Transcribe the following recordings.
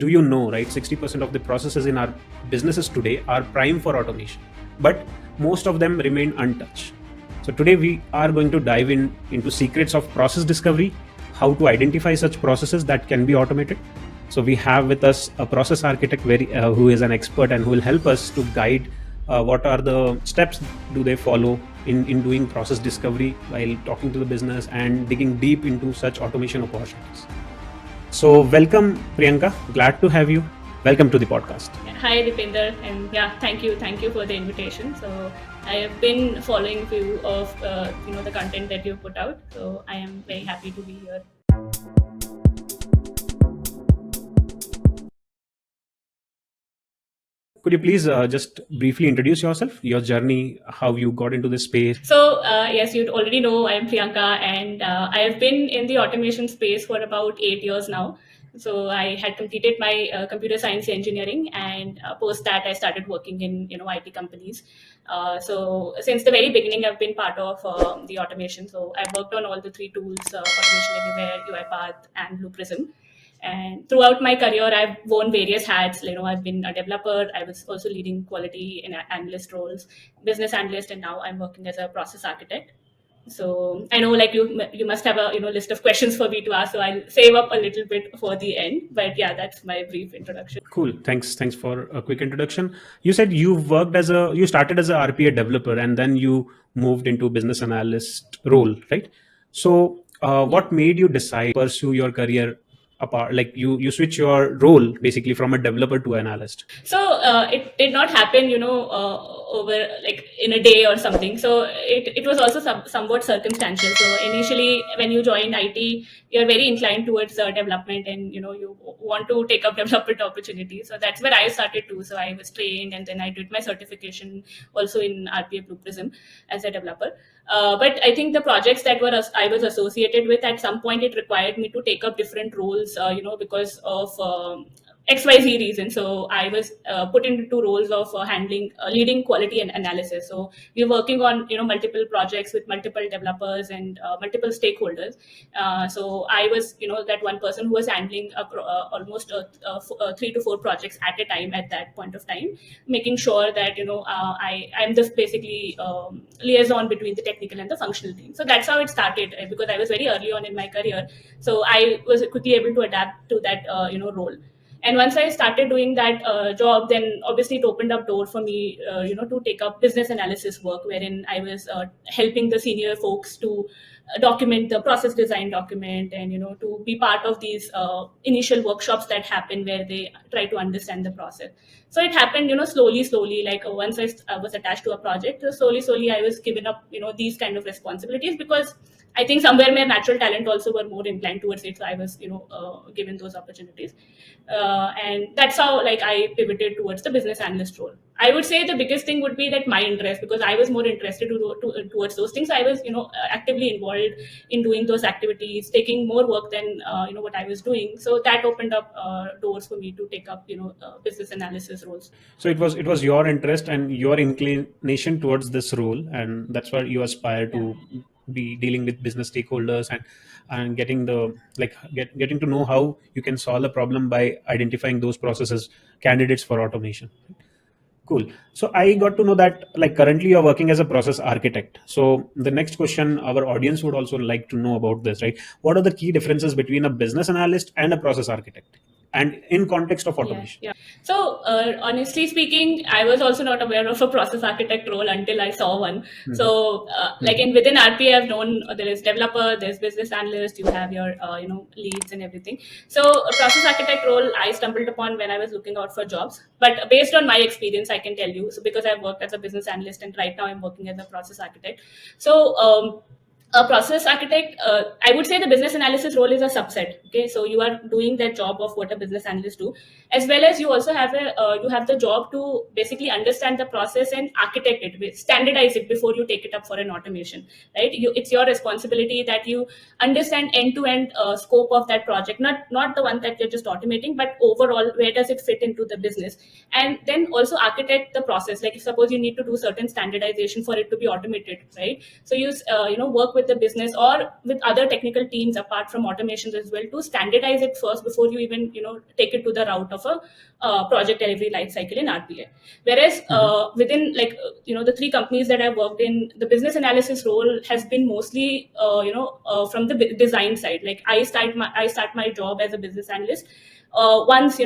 Do you know, right? 60% of the processes in our businesses today are prime for automation, but most of them remain untouched. So today we are going to dive into secrets of process discovery, how to identify such processes that can be automated. So we have with us a process architect who is an expert and who will help us to guide what are the steps do they follow in doing process discovery while talking to the business and digging deep into such automation opportunities. So welcome, Priyanka. Glad to have you. Welcome to the podcast. Hi, Deepinder, and thank you for the invitation. So I have been following few of the content that you put out. So I am very happy to be here. Could you please just briefly introduce yourself, your journey, how you got into this space? So yes, you already know I am Priyanka, and I have been in the automation space for about 8 years now. So I had completed my computer science engineering, and post that I started working in IT companies. So since the very beginning, I've been part of the automation. So I've worked on all the three tools: Automation Anywhere, UiPath, and Blue Prism. And throughout my career, I've worn various hats. I've been a developer. I was also leading quality and analyst roles, business analyst, and now I'm working as a process architect. So I know, you must have a list of questions for me to ask. So I'll save up a little bit for the end. But yeah, that's my brief introduction. Cool. Thanks for a quick introduction. You said you started as a RPA developer and then you moved into business analyst role, right? So what made you decide to pursue your career apart? Like you switch your role basically from a developer to analyst. So it did not happen, over like in a day or something. So it was also somewhat circumstantial. So initially, when you join IT, you're very inclined towards development, and you want to take up development opportunities. So that's where I started too. So I was trained, and then I did my certification also in RPA Blue Prism as a developer. But I think the projects that I was associated with, at some point it required me to take up different roles, because of XYZ reason. So I was put into two roles of leading quality and analysis. So we're working on multiple projects with multiple developers and multiple stakeholders. So I was that one person who was handling almost 3 to 4 projects at a time at that point of time, making sure that I'm just basically liaison between the technical and the functional team. So that's how it started, because I was very early on in my career. So I was quickly able to adapt to that role. And once I started doing that job, then obviously it opened up door for me, to take up business analysis work, wherein I was helping the senior folks to document the process design document, and to be part of these initial workshops that happen where they try to understand the process. So it happened, slowly. Like once I was attached to a project, slowly I was given up, these kind of responsibilities, because I think somewhere my natural talent also were more inclined towards it. So I was, given those opportunities. And that's how I pivoted towards the business analyst role. I would say the biggest thing would be that my interest, because I was more interested towards those things. I was, actively involved in doing those activities, taking more work than, what I was doing. So that opened up doors for me to take up, business analysis roles. So it was your interest and your inclination towards this role, and that's why you aspire to be dealing with business stakeholders and getting getting to know how you can solve a problem by identifying those processes candidates for automation. Cool. So I got to know that currently you're working as a process architect. So the next question our audience would also like to know about this, right? What are the key differences between a business analyst and a process architect, and in context of automation? Yeah. So honestly speaking, I was also not aware of a process architect role until I saw one. So within RPA, I've known there is developer, there's business analyst, you have your leads and everything. So a process architect role I stumbled upon when I was looking out for jobs. But based on my experience, I can tell you, so because I've worked as a business analyst and right now I'm working as a process architect. So a process architect, I would say the business analysis role is a subset. Okay, so you are doing that job of what a business analyst do, as well as you also have you have the job to basically understand the process and architect it, standardize it before you take it up for an automation, right? It's your responsibility that you understand end-to-end scope of that project, not the one that you're just automating, but overall where does it fit into the business, and then also architect the process. Like if suppose you need to do certain standardization for it to be automated, right? So you work with with the business or with other technical teams apart from automations as well to standardize it first before you even take it to the route of a project delivery life cycle in RPA. Whereas within the three companies that I've worked in, the business analysis role has been mostly from the design side. Like I start my job as a business analyst once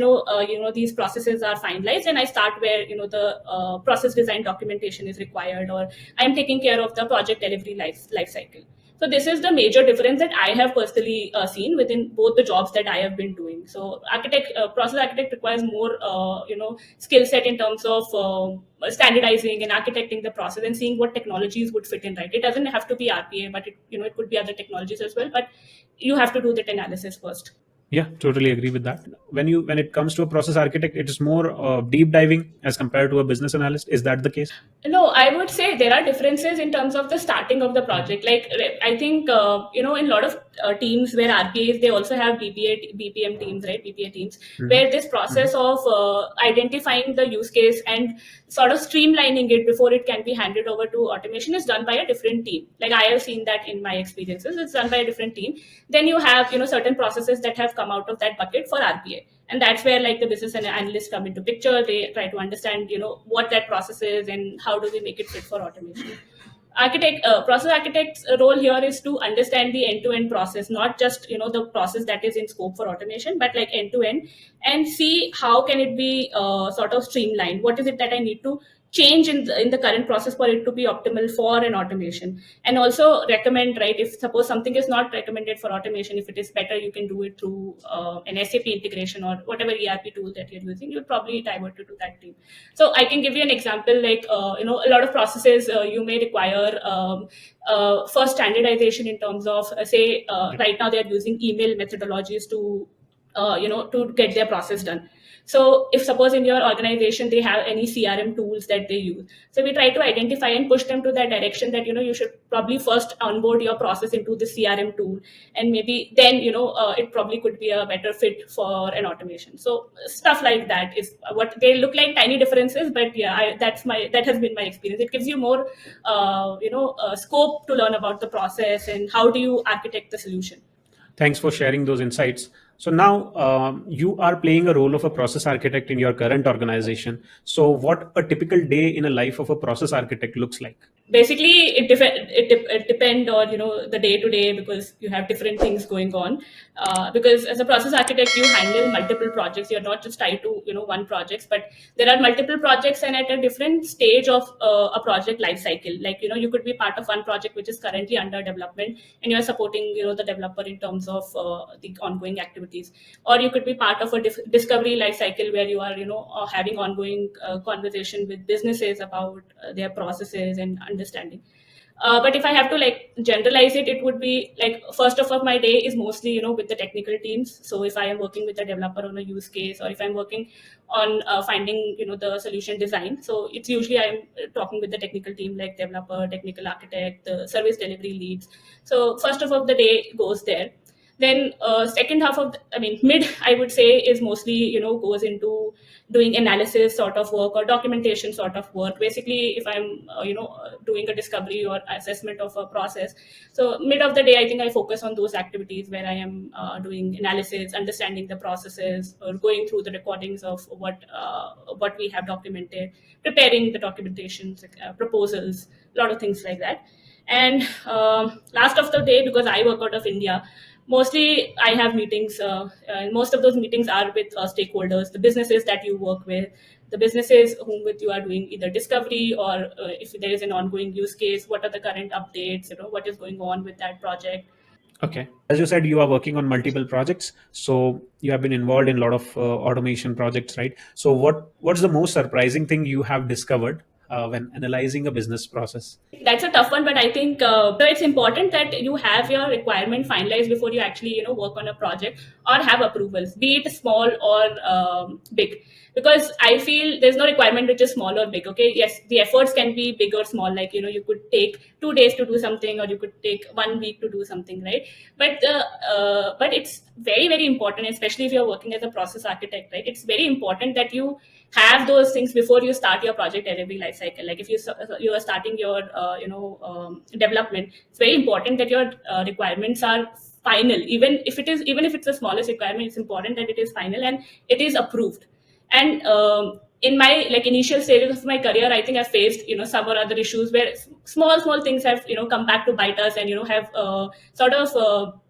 these processes are finalized, and I start where the process design documentation is required, or I'm taking care of the project delivery life cycle. So this is the major difference that I have personally seen within both the jobs that I have been doing. So process architect requires more skill set in terms of standardizing and architecting the process and seeing what technologies would fit in. Right, it doesn't have to be RPA, but it could be other technologies as well. But you have to do that analysis first. Yeah, totally agree with that. When it comes to a process architect, it is more deep diving as compared to a business analyst. Is that the case? No, I would say there are differences in terms of the starting of the project. Like I think in a lot of teams where RPAs, they also have BPM teams, right? BPA teams, where this process of identifying the use case and sort of streamlining it before it can be handed over to automation is done by a different team. Like I have seen that in my experiences, it's done by a different team. Then you have certain processes that have come out of that bucket for RPA. And that's where like the business analysts come into picture. They try to understand what that process is and how do we make it fit for automation. Process architect's role here is to understand the end-to-end process, not just the process that is in scope for automation, but like end-to-end, and see how can it be sort of streamlined. What is it that I need to change in the current process for it to be optimal for an automation, and also recommend, right, if suppose something is not recommended for automation, if it is better, you can do it through an SAP integration or whatever ERP tool that you're using, you'll probably divert it to that team. So I can give you an example, like a lot of processes you may require first standardization in terms of say right now they're using email methodologies to to get their process done. So if suppose in your organization they have any CRM tools that they use, so we try to identify and push them to that direction that you should probably first onboard your process into the CRM tool, and maybe then it probably could be a better fit for an automation. So stuff like that is what they look like, tiny differences, but yeah, that has been my experience. It gives you more scope to learn about the process and how do you architect the solution. Thanks for sharing those insights. So now you are playing a role of a process architect in your current organization. So what a typical day in a life of a process architect looks like? Basically, it depend on the day to day, because you have different things going on. Because as a process architect, you handle multiple projects. You're not just tied to one project, but there are multiple projects, and at a different stage of a project life cycle. Like you could be part of one project which is currently under development, and you're supporting the developer in terms of the ongoing activities, or you could be part of a discovery life cycle where you are having ongoing conversation with businesses about their processes and understanding. But if I have to like generalize it, it would be like first of all, my day is mostly with the technical teams. So if I am working with a developer on a use case, or if I'm working on finding the solution design, so it's usually I'm talking with the technical team, like developer, technical architect, the service delivery leads. So first of all, the day goes there. Then second half of mid, I would say, is mostly goes into doing analysis sort of work or documentation sort of work. Basically, if I'm doing a discovery or assessment of a process, so mid of the day, I think I focus on those activities where I am doing analysis, understanding the processes, or going through the recordings of what we have documented, preparing the documentations, proposals, a lot of things like that. And last of the day, because I work out of India, mostly I have meetings, and most of those meetings are with stakeholders, the businesses that you work with, the businesses whom with you are doing either discovery, or if there is an ongoing use case, what are the current updates, what is going on with that project. Okay. As you said, you are working on multiple projects. So you have been involved in a lot of automation projects, right? So what's the most surprising thing you have discovered when analyzing a business process? That's a tough one, but I think it's important that you have your requirement finalized before you actually work on a project or have approvals, be it small or big. Because I feel there's no requirement which is small or big. Okay, yes, the efforts can be big or small. Like you could take 2 days to do something, or you could take 1 week to do something, right? But it's very, very important, especially if you're working as a process architect, right? It's very important that you have those things before you start your project delivery life cycle. Like if you are starting your development, it's very important that your requirements are final. Even if it's the smallest requirement, it's important that it is final and it is approved. And in my like initial stages of my career, I think I faced some or other issues where small things have come back to bite us, and have sort of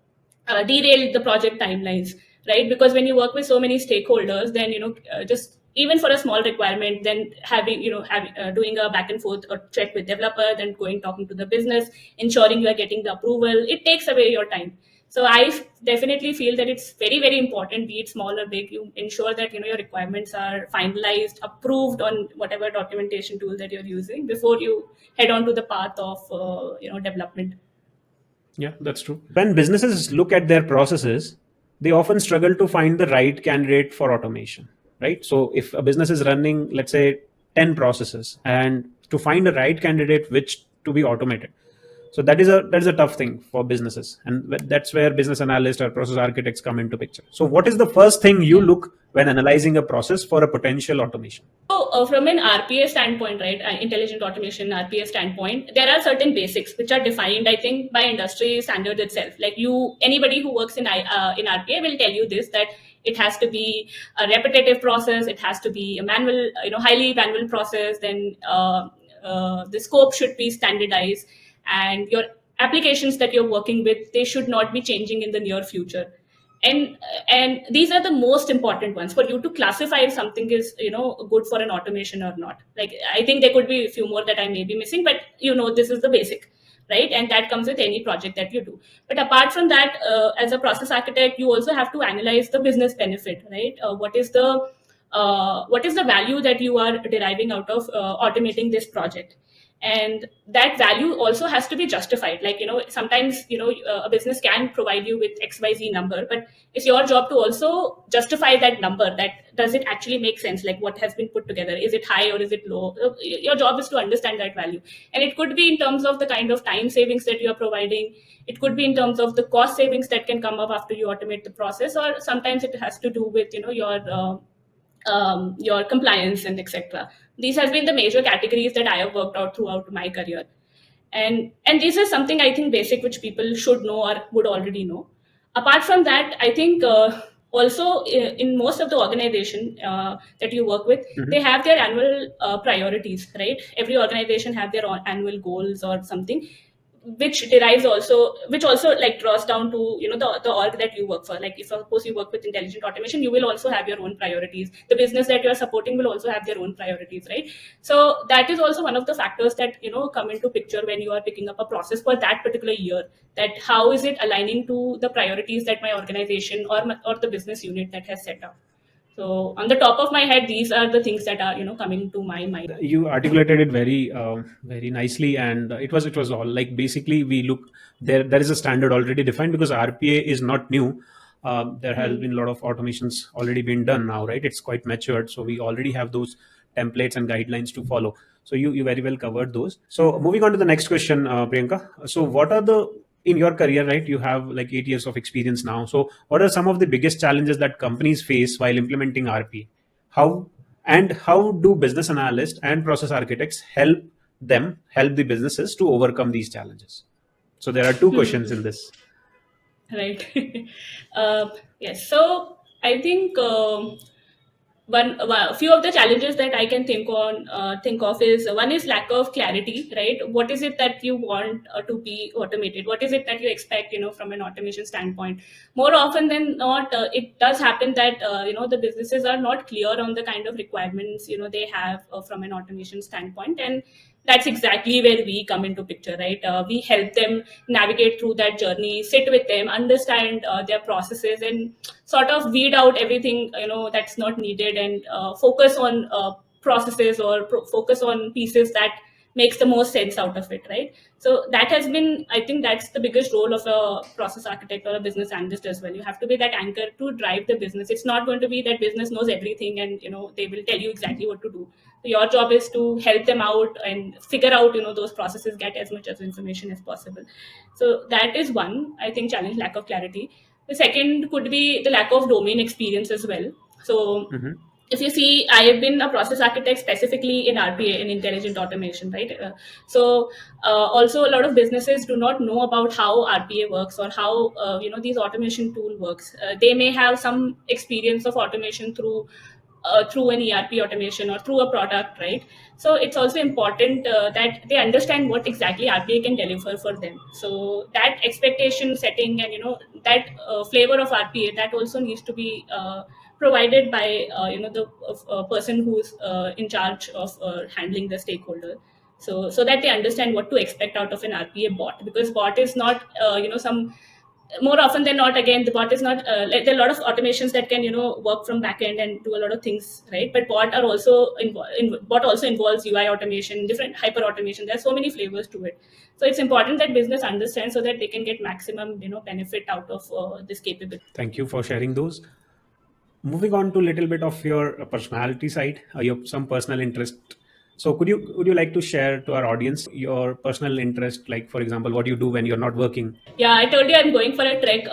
derailed the project timelines, right? Because when you work with so many stakeholders, then just even for a small requirement, then doing a back and forth or check with developer, then going talking to the business, ensuring you are getting the approval, it takes away your time. So definitely feel that it's very, very important, be it small or big, you ensure that your requirements are finalized, approved on whatever documentation tool that you're using before you head on to the path of development. Yeah, that's true. When businesses look at their processes, they often struggle to find the right candidate for automation, right? So if a business is running, let's say, 10 processes, and to find the right candidate which to be automated, so that is a tough thing for businesses, and that's where business analysts or process architects come into picture. So what is the first thing you look when analyzing a process for a potential automation? So, from an RPA standpoint, right, intelligent automation RPA standpoint, there are certain basics which are defined, I think, by industry standards itself. Like anybody who works in RPA will tell you this, that it has to be a repetitive process, it has to be a manual, highly manual process. Then the scope should be standardized, and your applications that you're working with, they should not be changing in the near future. And these are the most important ones for you to classify if something is good for an automation or not. Like, I think there could be a few more that I may be missing, but this is the basic, right? And that comes with any project that you do. But apart from that, as a process architect, you also have to analyze the business benefit, right? What is the value that you are deriving out of automating this project? And that value also has to be justified. Like, sometimes a business can provide you with XYZ number, but it's your job to also justify that number. That does it actually make sense? Like, what has been put together, is it high or is it low? Your job is to understand that value. And it could be in terms of the kind of time savings that you are providing, it could be in terms of the cost savings that can come up after you automate the process, or sometimes it has to do with your compliance and etc. These have been the major categories that I have worked out throughout my career, and this is something I think basic which people should know or would already know. Apart from that, I think also in most of the organization that you work with, they have their annual priorities, right? Every organization have their own annual goals or something, which also like draws down to the org that you work for. Like, if suppose you work with intelligent automation, you will also have your own priorities. The business that you are supporting will also have their own priorities, right? So that is also one of the factors that come into picture when you are picking up a process for that particular year, that how is it aligning to the priorities that my organization or the business unit that has set up. So on the top of my head, these are the things that are coming to my mind. You articulated it very nicely, and it was all like, basically, we look there is a standard already defined, because RPA is not new. There has been a lot of automations already been done now, right? It's quite matured, so we already have those templates and guidelines to follow. So you very well covered those. So moving on to the next question, Priyanka. So what are the, in your career, right, you have like 8 years of experience now, so what are some of the biggest challenges that companies face while implementing RPA? How do business analysts and process architects help the businesses to overcome these challenges? So there are two questions in this. Right. Yes. So I think a few of the challenges that I can think of is, one is lack of clarity, right? What is it that you want to be automated? What is it that you expect, from an automation standpoint? More often than not, it does happen that the businesses are not clear on the kind of requirements they have from an automation standpoint, and that's exactly where we come into picture, right? We help them navigate through that journey, sit with them, understand their processes, and sort of weed out everything that's not needed, and focus on processes, or focus on pieces that makes the most sense out of it, right? So that has been, I think that's the biggest role of a process architect or a business analyst as well. You have to be that anchor to drive the business. It's not going to be that business knows everything and they will tell you exactly what to do. So your job is to help them out and figure out those processes, get as much as information as possible. So that is one, I think, challenge, lack of clarity. The second could be the lack of domain experience as well. So Mm-hmm. if you see, I have been a process architect specifically in RPA, in intelligent automation, right? Also, a lot of businesses do not know about how RPA works or how these automation tool works. They may have some experience of automation through an ERP automation or through a product, right? So it's also important that they understand what exactly RPA can deliver for them. So that expectation setting and that flavor of RPA, that also needs to be provided by the person who's in charge of handling the stakeholder. So that they understand what to expect out of an RPA bot, because bot is not some, more often than not, again, the bot is not like, there are a lot of automations that can work from backend and do a lot of things, right? But bot are also bot also involves UI automation, different hyper automation. There's so many flavors to it. So it's important that business understands so that they can get maximum benefit out of this capability. Thank you for sharing those. Moving on to a little bit of your personality side, your some personal interest. So would you like to share to our audience your personal interest, like for example, what you do when you're not working? Yeah, I told you I'm going for a trek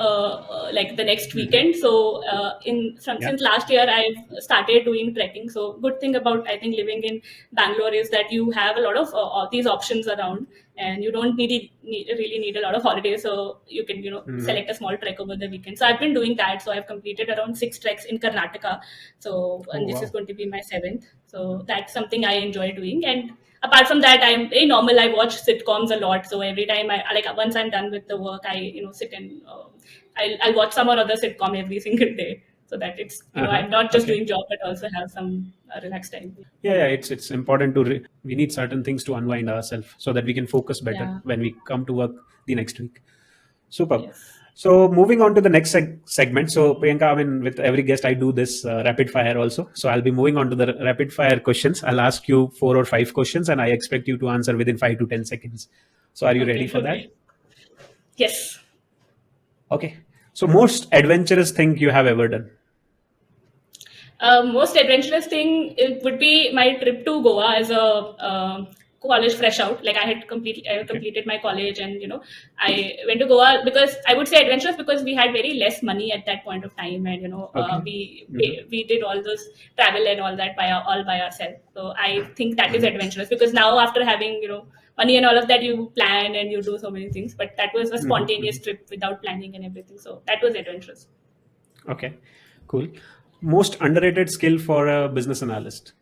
like the next Hmm. weekend. So in Yeah. since last year I've started doing trekking. So good thing about, I think, living in Bangalore is that you have a lot of all these options around, and you don't really need a lot of holidays. So you can Hmm. select a small trek over the weekend. So I've been doing that. So I've completed around 6 treks in Karnataka. So, Oh and this is wow. going to be my seventh. So that's something I enjoy doing. And apart from that, I'm very normal. I watch sitcoms a lot. So every time like once I'm done with the work, I sit and I'll watch some or other sitcom every single day, so that it's Uh-huh. I'm not just Okay. doing job but also have some relaxed time. Yeah, it's important to we need certain things to unwind ourselves so that we can focus better Yeah. when we come to work the next week. Superb. Yes. So moving on to the next segment. So Priyanka, I mean, with every guest, I do this rapid fire also. So I'll be moving on to the rapid fire questions. I'll ask you 4 or 5 questions, and I expect you to answer within 5 to 10 seconds. So are you ready Okay. for that? Okay. Yes. Okay. So most adventurous thing you have ever done? Most adventurous thing, it would be my trip to Goa as a college fresh out. Like I had Okay. completed my college, and I went to Goa because I would say adventurous because we had very less money at that point of time, and Okay. Hmm. we did all those travel and all that all by ourselves. So I think that is Hmm. adventurous, because now after having money and all of that, you plan and you do so many things. But that was a Hmm. spontaneous Hmm. trip without planning and everything. So that was adventurous. Okay. Cool. Most underrated skill for a business analyst?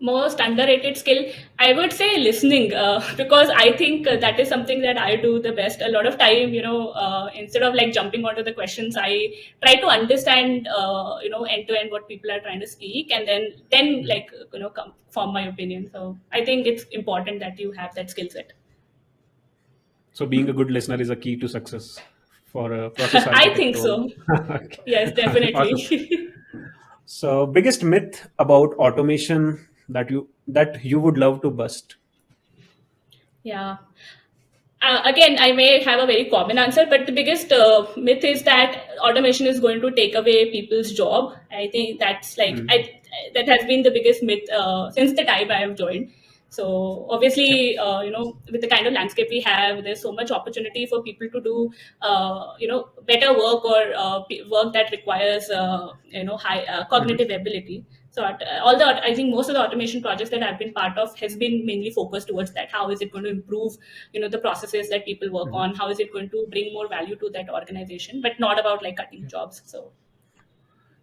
Most underrated skill, I would say listening, because I think that is something that I do the best. A lot of time, instead of like jumping onto the questions, I try to understand end to end what people are trying to speak, and then Mhm. like form my opinion. So I think it's important that you have that skill set. So being a good listener is a key to success for a process I architect think role. so. Okay. Yes, Awesome. definitely. So biggest myth about automation that you would love to bust? Yeah. Again, I may have a very common answer, but the biggest myth is that automation is going to take away people's job. I think that's like Mm. that has been the biggest myth since the time I have joined. So Yeah. obviously, with the kind of landscape we have, there's so much opportunity for people to do, better work, or work that requires, high Mhm. cognitive ability. So I think most of the automation projects that I've been part of has been mainly focused towards that. How is it going to improve, the processes that people work Mhm. on? How is it going to bring more value to that organization? But not about like cutting Yeah. jobs. So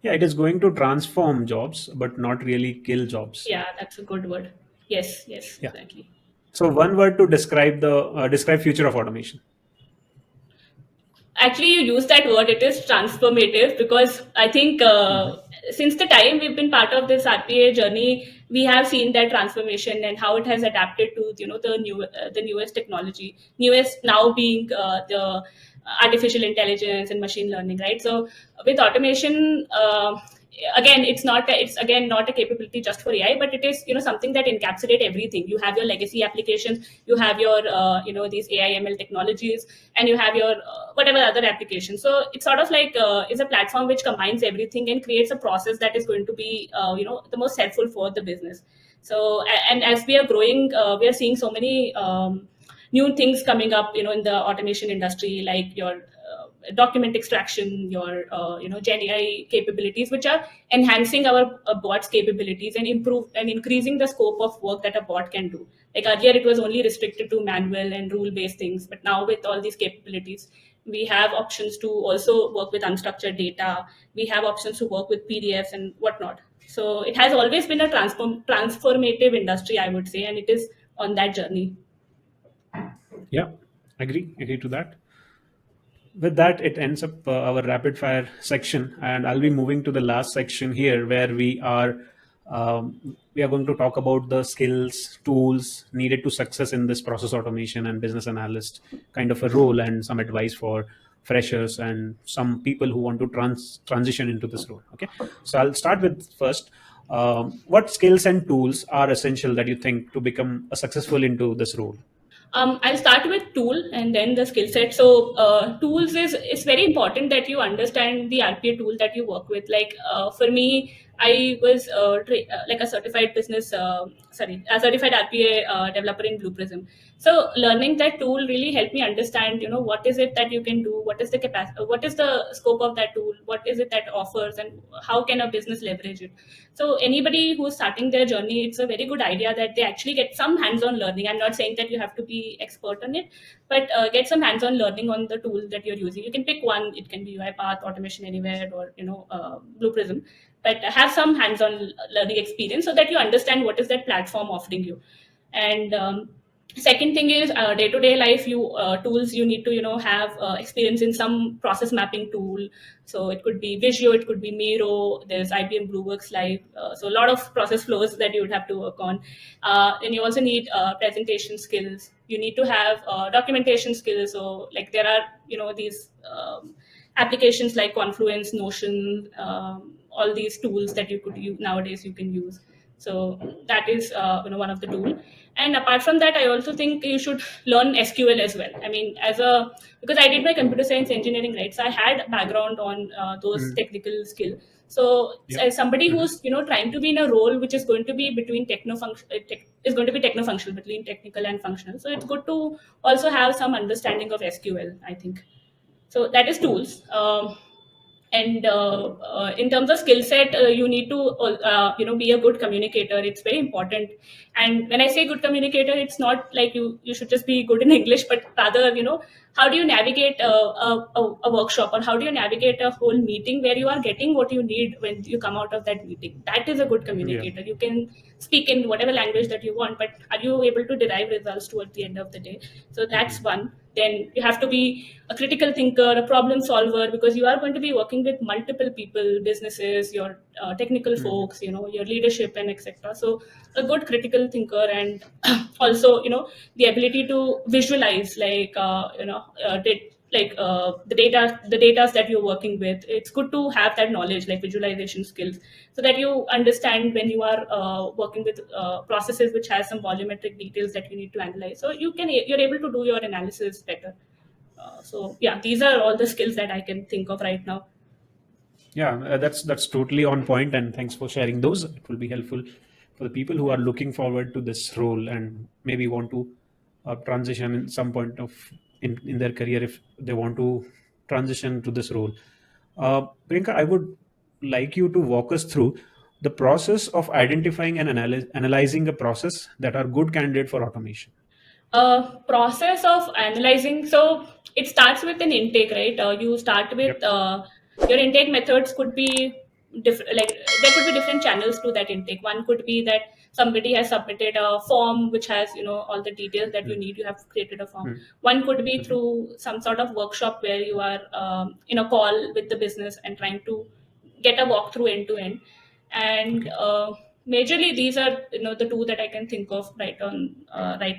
Yeah, it is going to transform jobs, but not really kill jobs. yeah, that's a good word. Yes, yes, Yeah. exactly. So one word to describe the describe future of automation. Actually, you use that word, it is transformative, because I think Mhm. since the time we've been part of this RPA journey, we have seen that transformation and how it has adapted to the newest technology, newest now being the artificial intelligence and machine learning, right? So with automation, again, it's again not a capability just for AI, but it is something that encapsulate everything. You have your legacy applications, you have your these AI ML technologies, and you have your whatever other applications. So it's sort of like is a platform which combines everything and creates a process that is going to be the most helpful for the business. So and as we are growing, we are seeing so many new things coming up in the automation industry, like your document extraction, your Gen AI capabilities, which are enhancing our bot's capabilities and improve and increasing the scope of work that a bot can do. Like earlier, it was only restricted to manual and rule-based things, but now with all these capabilities, we have options to also work with unstructured data. We have options to work with PDFs and whatnot. So it has always been a transformative industry, I would say, and it is on that journey. Yeah, agree to that. With that, it ends up our rapid fire section, and I'll be moving to the last section here, where we are going to talk about the skills, tools needed to success in this process automation and business analyst kind of a role, and some advice for freshers and some people who want to transition into this role. Okay, so I'll start with first. What skills and tools are essential that you think to become a successful into this role? I'll start with tool and then the skill set. So tools is it's very important that you understand the RPA tool that you work with. Like for me, I was like a certified a certified RPA developer in Blue Prism. So learning that tool really helped me understand, what is it that you can do, what is the capacity, what is the scope of that tool, what is it that offers, and how can a business leverage it. So anybody who's starting their journey, it's a very good idea that they actually get some hands-on learning. I'm not saying that you have to be expert on it, but get some hands-on learning on the tool that you're using. You can pick one. It can be UiPath, Automation Anywhere, or Blue Prism, but have some hands-on learning experience so that you understand what is that platform offering you. And second thing is day-to-day life tools you need to have experience in some process mapping tool. So it could be Visio, it could be Miro, there's IBM Blueworks Live. So a lot of process flows that you would have to work on. And you also need presentation skills. You need to have documentation skills. So like there are these applications like Confluence, Notion, all these tools that you could use nowadays you can use. So that is one of the tool. And apart from that, I also think you should learn SQL as well. I mean, because I did my computer science engineering, right? So I had background on those technical skill. So Yeah. as somebody who's trying to be in a role which is going to be between is going to be techno-functional, between technical and functional. So it's good to also have some understanding of SQL, I think. So that is tools. And in terms of skill set, you need to be a good communicator. It's very important. And when I say good communicator, it's not like you should just be good in English, but rather how do you navigate a workshop, or how do you navigate a whole meeting where you are getting what you need when you come out of that meeting. That is a good Yeah. communicator. You can speak in whatever language that you want, but are you able to derive results towards the end of the day? So that's one. Then you have to be a critical thinker, a problem solver, because you are going to be working with multiple people, businesses, your technical folks, your leadership, and etc. So a good critical thinker, and also the ability to visualize, like the data that you're working with. It's good to have that knowledge, like visualization skills, so that you understand when you are working with processes which has some volumetric details that you need to analyze. So you're able to do your analysis better. So yeah, these are all the skills that I can think of right now. Yeah, that's totally on point, and thanks for sharing those. It will be helpful for the people who are looking forward to this role and maybe want to transition in some point of in their career if they want to transition to this role. Priyanka, I would like you to walk us through the process of identifying and analyzing a process that are good candidate for automation. Process of analyzing. So it starts with an intake, right? You start with Yep. your intake methods could be different. Like there could be different channels to that intake. One could be that somebody has submitted a form which has all the details that you need. You have created a form. Mm. One could be Mhm. through some sort of workshop where you are in a call with the business and trying to get a walkthrough end to end. And Okay. majorly these are the two that I can think of right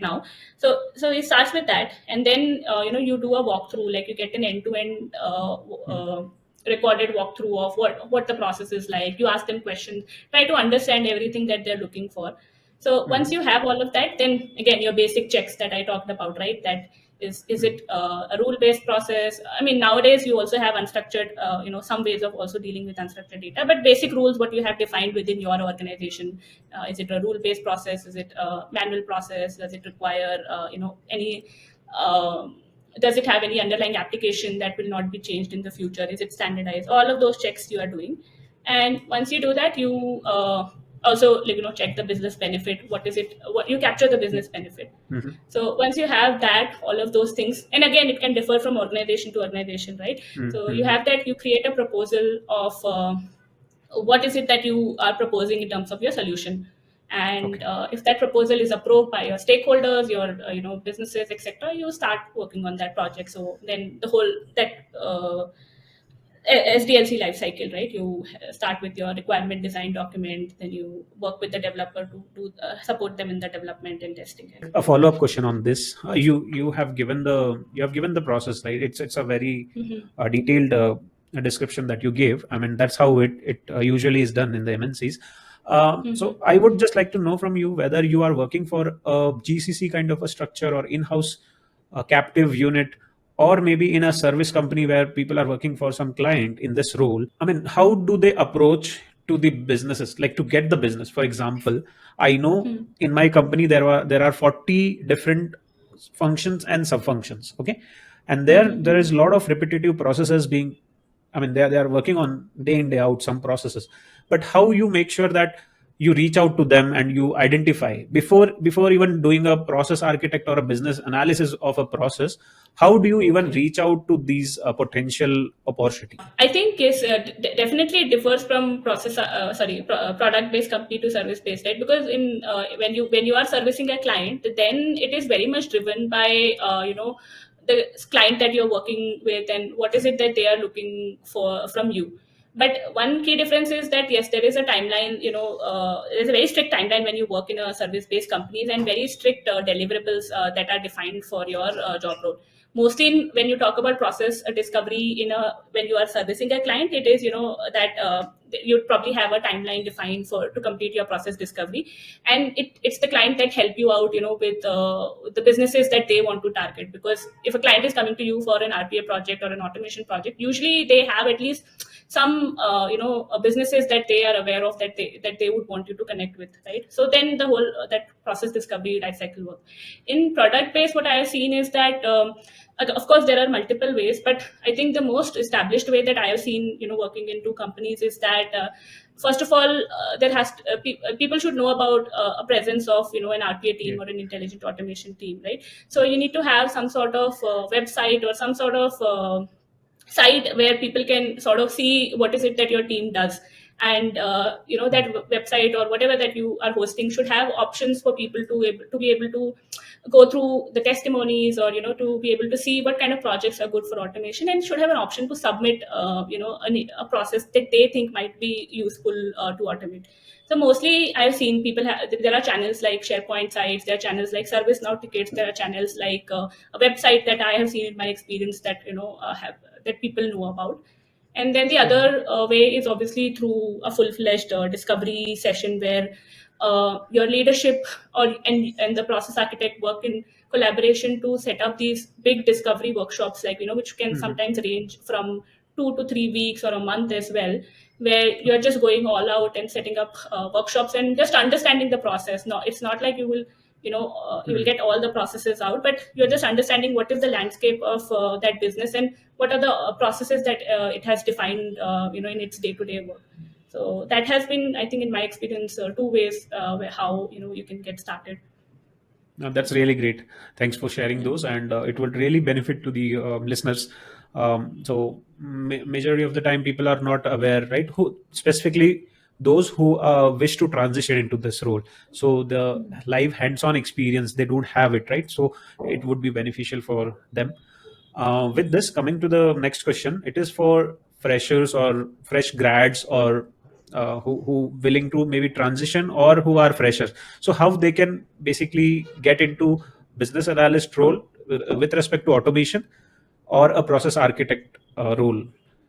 now. So it starts with that, and then you do a walkthrough, like you get an end-to-end Mm. recorded walkthrough of what the process is like. You ask them questions, try to understand everything that they're looking for. So once Mhm. you have all of that, then again your basic checks that I talked about, right? That is Mm. it a rule based process? I mean, nowadays you also have unstructured, some ways of also dealing with unstructured data, but basic rules what you have defined within your organization. Is it a rule based process? Is it a manual process? Does it require any does it have any underlying application that will not be changed in the future? Is it standardized? All of those checks you are doing, and once you do that, you also check the business benefit. What is it? What you capture the business benefit. Mhm. So once you have that, all of those things, and again, it can differ from organization to organization, right? So you Mhm. have that, you create a proposal of what is it that you are proposing in terms of your solution, and Okay. if that proposal is approved by your stakeholders, your businesses, etc., you start working on that project. So then the whole that SDLC life cycle, right? You start with your requirement design document, then you work with the developer to support them in the development and testing. A follow-up question on this. You have given the process, right? It's a very Mm-hmm. detailed description that you gave. I mean, that's how it usually is done in the MNCs. Mm-hmm. So I would just like to know from you whether you are working for a GCC kind of a structure, or in-house captive unit, or maybe in a service company where people are working for some client in this role. I mean, how do they approach to the businesses, like to get the business? For example, I know Hmm. in my company there are 40 different functions and sub functions. Okay, and there is a lot of repetitive processes being, I mean, they are working on day in day out some processes. But how you make sure that you reach out to them and you identify before even doing a process architect or a business analysis of a process? How do you even Okay. reach out to these potential opportunity? I think yes, definitely it differs from product based company to service based, right? Because in when you are servicing a client, then it is very much driven by the client that you're working with and what is it that they are looking for from you. But one key difference is that yes, there is a timeline. There's a very strict timeline when you work in a service based companies, and very strict deliverables that are defined for your job role. Mostly when you talk about process discovery when you are servicing a client, it is that you'd probably have a timeline defined for to complete your process discovery, and it's the client that help you out with the businesses that they want to target. Because if a client is coming to you for an RPA project or an automation project, usually they have at least some businesses that they are aware of, that they would want you to connect with, right? So then the whole that process discovery life cycle work. In product based, what I have seen is that of course there are multiple ways, but I think the most established way that I have seen working in two companies is that first of all, people should know about a presence of an RPA Yeah. team or an intelligent automation team, right? So you need to have some sort of website or some sort of site where people can sort of see what is it that your team does. And that website or whatever that you are hosting should have options for people to be able to go through the testimonies, or to be able to see what kind of projects are good for automation, and should have an option to submit a process that they think might be useful to automate. So mostly I've seen there are channels like SharePoint sites, there are channels like ServiceNow tickets, there are channels like a website that I have seen in my experience that have that people know about. And then the other way is obviously through a full-fledged discovery session where your leadership and the process architect work in collaboration to set up these big discovery workshops, like which can Mhm. sometimes range from 2 to 3 weeks or a month as well, where you're just going all out and setting up workshops and just understanding the process. No, it's not like you will Mhm. get all the processes out, but you're just understanding what is the landscape of that business, and what are the processes that it has defined in its day-to-day work. So that has been, I think, in my experience, two ways how you can get started. That's really great. Thanks for sharing Yeah. those, and it would really benefit to the listeners. So, majority of the time, people are not aware, right? Who specifically those who wish to transition into this role. So the live hands-on experience, they don't have it, right? So it would be beneficial for them. With this, coming to the next question, it is for freshers or fresh grads, or who willing to maybe transition, or who are freshers. So how they can basically get into business analyst role with respect to automation, or a process architect role.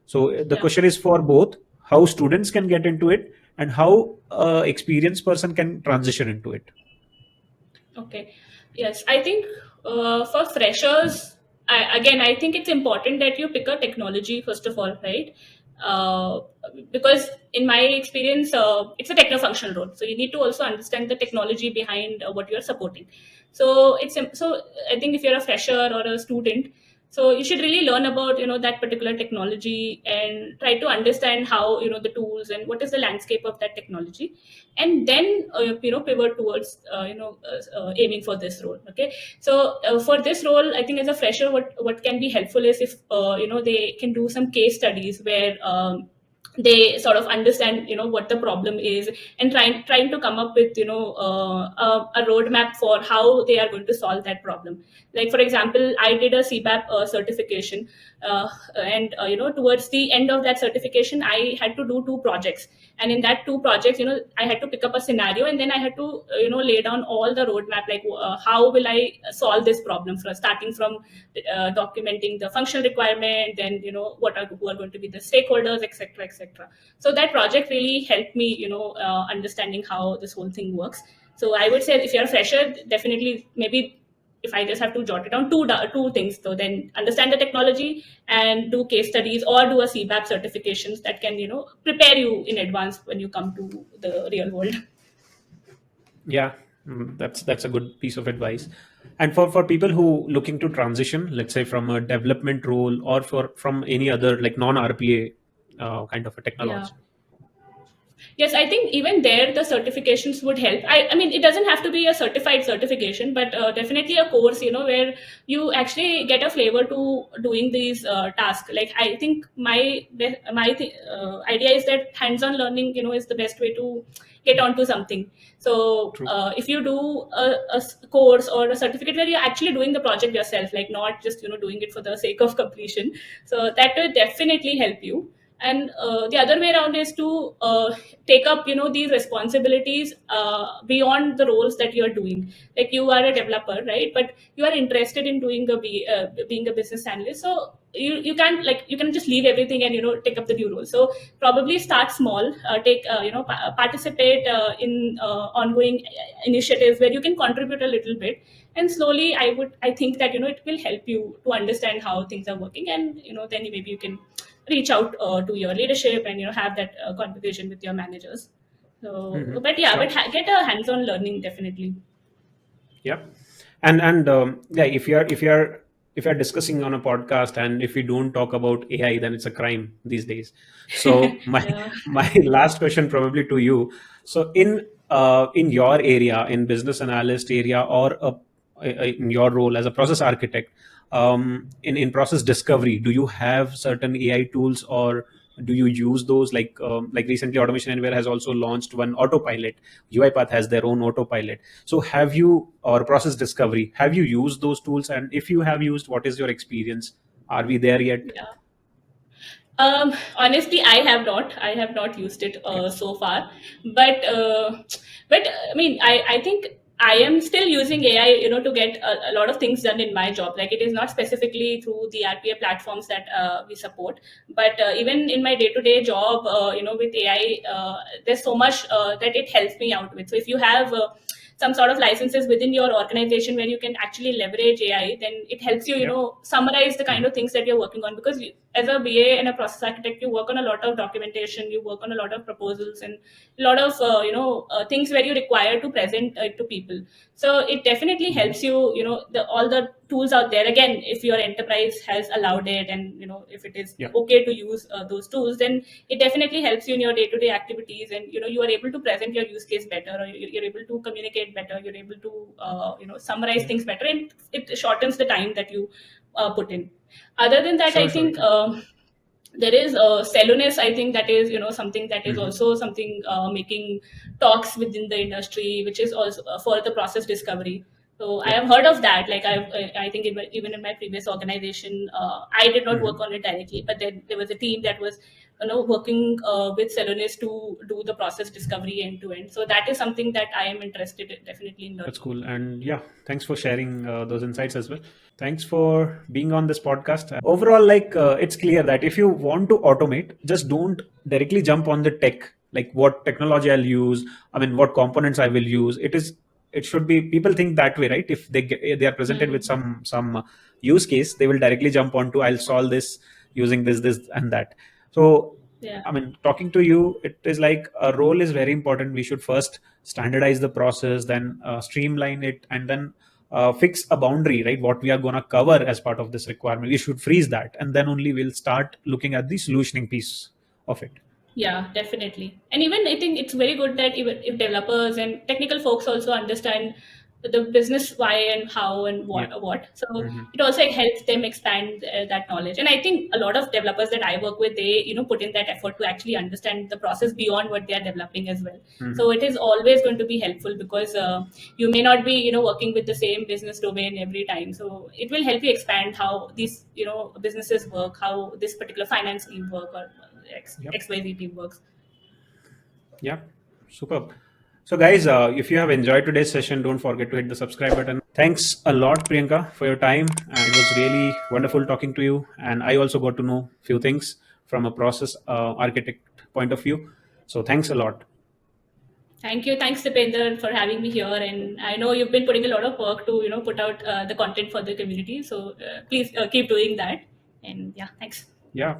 So the Yeah. question is for both: how students can get into it, and how experienced person can transition into it. Okay. Yes, I think for freshers, I think it's important that you pick a technology first of all, right? Uh, because in my experience, it's a techno-functional role, so you need to also understand the technology behind what you're supporting. So I think if you're a fresher or a student, So you should really learn about that particular technology and try to understand how the tools and what is the landscape of that technology, and then pivot towards aiming for this role. Okay, so for this role, I think as a fresher, what can be helpful is if they can do some case studies where they sort of understand what the problem is, and trying to come up with a roadmap for how they are going to solve that problem. Like for example, I did a CBAP certification, uh, and towards the end of that certification, I had to do two projects. And in that two projects, I had to pick up a scenario, and then I had to lay down all the roadmap, like how will I solve this problem, from starting from documenting the functional requirement, then who are going to be the stakeholders, etc., etc. So that project really helped me understanding how this whole thing works. So I would say if you're a fresher, definitely, maybe if I just have to jot it down, two things. So then understand the technology and do case studies or do a CBAP certifications that can prepare you in advance when you come to the real world. Yeah, that's a good piece of advice. And for people who looking to transition, let's say from a development role or from any other like non RPA kind of a Yeah. technology. Yes, I think even there the certifications would help. I mean, it doesn't have to be a certified certification, but definitely a course, where you actually get a flavor to doing these tasks. Like I think idea is that hands-on learning, is the best way to get onto something. So True. if you do course or a certificate where you're actually doing the project yourself, like not just doing it for the sake of completion, so that will definitely help you. And the other way around is to take up these responsibilities beyond the roles that you're doing. Like you are a developer, right, but you are interested in being a business analyst. So you can't, like, you can just leave everything and take up the new role. So probably start small, take participate in ongoing initiatives where you can contribute a little bit, and slowly I think that it will help you to understand how things are working, and then maybe you can reach out to your leadership and have that conversation with your managers. So but yeah, Sure. get a hands-on learning, definitely. Yeah, and yeah, if you're discussing on a podcast and if we don't talk about AI, then it's a crime these days. So my Yeah. my last question probably to you. So in your area, in business analyst area, or in your role as a process architect, in process discovery, do you have certain AI tools, or do you use those? Like recently, Automation Anywhere has also launched one autopilot. UiPath has their own autopilot. So have you, or process discovery, have you used those tools? And if you have used, what is your experience? Are we there yet? Yeah. Honestly, I have not used it Okay. so far, but I mean, I think I am still using AI, to get a lot of things done in my job. Like it is not specifically through the RPA platforms that we support, but even in my day-to-day job, with AI, there's so much that it helps me out with. So if you have some sort of licenses within your organization where you can actually leverage AI, then it helps you, Yep. summarize the kind of things that you're working on. Because as a BA and a process architect, you work on a lot of documentation, you work on a lot of proposals, and a lot of things where you require to present to people. So it definitely helps you. All the tools out there. Again, if your enterprise has allowed it, and if it is Yeah. okay to use those tools, then it definitely helps you in your day-to-day activities, and you are able to present your use case better, or you're able to communicate better, you're able to summarize Yeah. things better, and it shortens the time that you put in. Other than that, I Sure. Sure. think there is Celonis. I think that is something that is Hmm. also something making talks within the industry, which is also for the process discovery. So I Yep. have heard of that. Like I think even in my previous organization, I did not work Hmm. on it directly, but then there was a team that was working with Celonis to do the process discovery end to end. So that is something that I am interested in, definitely in That's learning. cool. And yeah, thanks for sharing those insights as well. Thanks for being on this podcast. Overall, it's clear that if you want to automate, just don't directly jump on the tech, like what technology I'll use. I mean, what components I will use. It should be, people think that way, right? If they are presented with Hmm. some use case, they will directly jump onto, I'll solve this using this and that. So Yeah. I mean, talking to you, it is like a role is very important. We should first standardize the process, then streamline it, and then fix a boundary, right? What we are going to cover as part of this requirement, we should freeze that, and then only we'll start looking at the solutioning piece of it. Yeah, definitely. And even I think it's very good that even if developers and technical folks also understand the business why and how and Yeah. what. So Mhm. it also helps them expand that knowledge. And I think a lot of developers that I work with, they put in that effort to actually understand the process beyond what they are developing as well. Mhm. So it is always going to be helpful because you may not be working with the same business domain every time. So it will help you expand how these businesses work, how this particular finance team work, or Yep. XYZ team works. Yeah, superb. So, guys, if you have enjoyed today's session, don't forget to hit the subscribe button. Thanks a lot, Priyanka, for your time. And it was really wonderful talking to you. And I also got to know a few things from a process architect point of view. So, thanks a lot. Thank you. Thanks, Dipender, for having me here. And I know you've been putting a lot of work to, put out the content for the community. So please keep doing that. And yeah, thanks. Yeah.